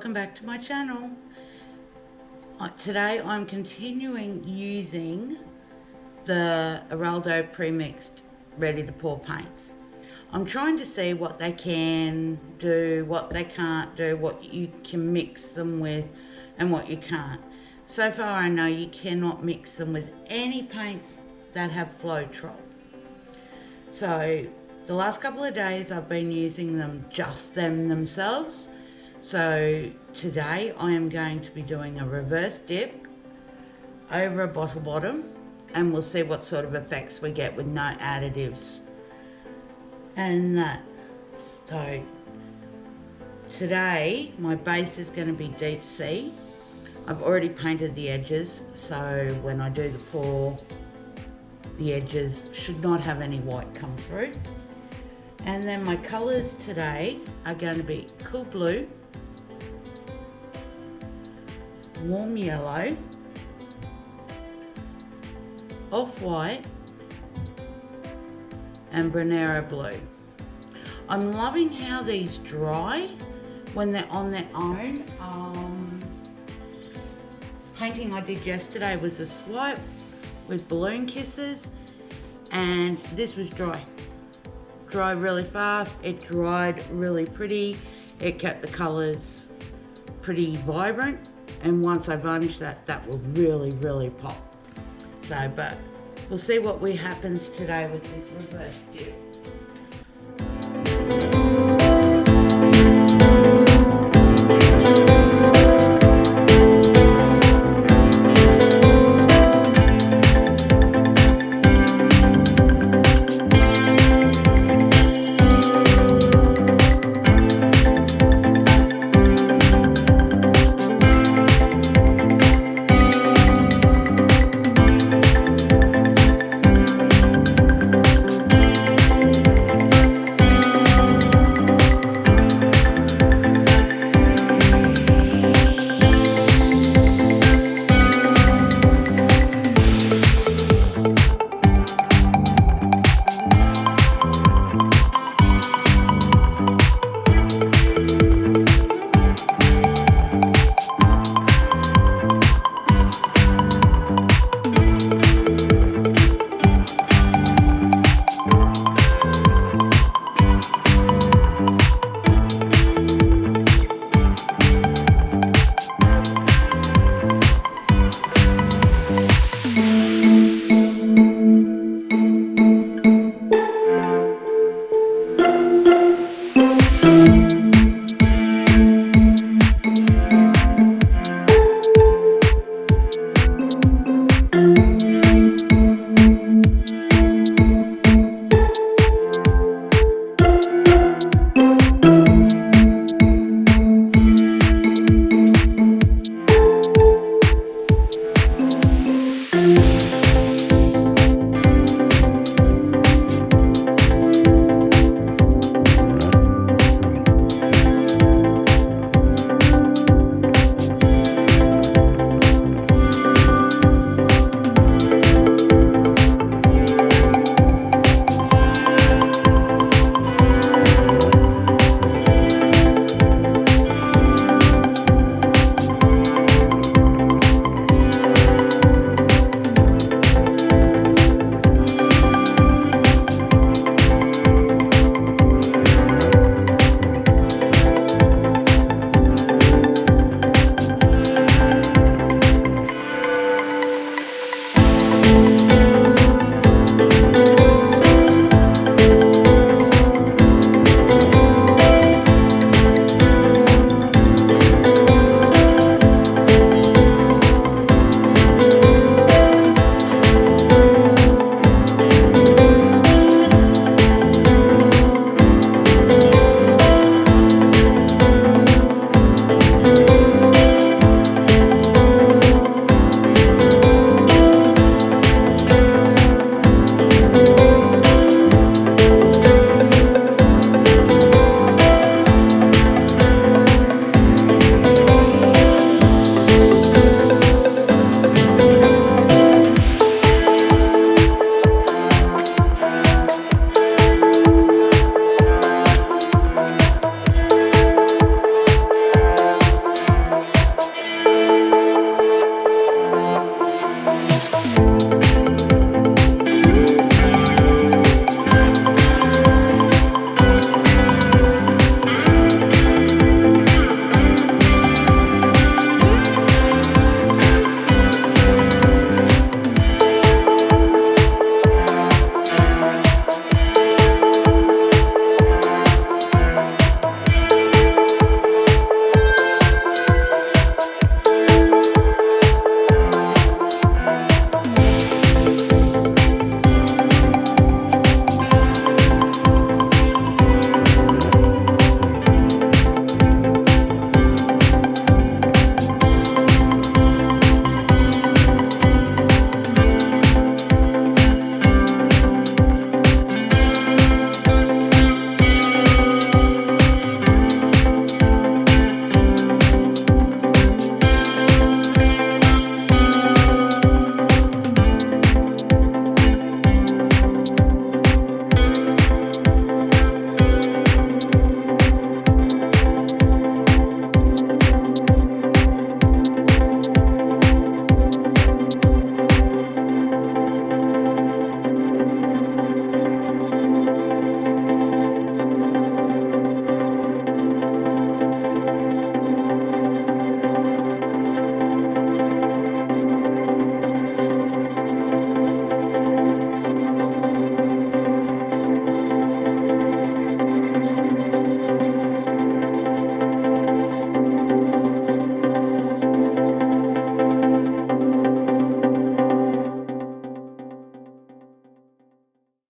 welcome back to my channel. Today I'm continuing using the Araldo pre-mixed ready to pour paints. I'm trying to see what they can do, what they can't do, what you can mix them with and what you can't. So far I know you cannot mix them with any paints that have Floetrol. So the last couple of days I've been using them just themselves. So today I am going to be doing a reverse dip over a bottle bottom and we'll see what sort of effects we get with no additives and that. So today my base is going to be deep sea. I've already painted the edges, so when I do the pour, the edges should not have any white come through. And then my colours today are going to be cool blue, warm yellow, off-white and Brunero blue. I'm loving how these dry when they're on their own. Painting I did yesterday was a swipe with balloon kisses and this was dry really fast. It dried really pretty. It kept the colours pretty vibrant, and once I varnish that will really pop. So but we'll see what happens today with this reverse dip.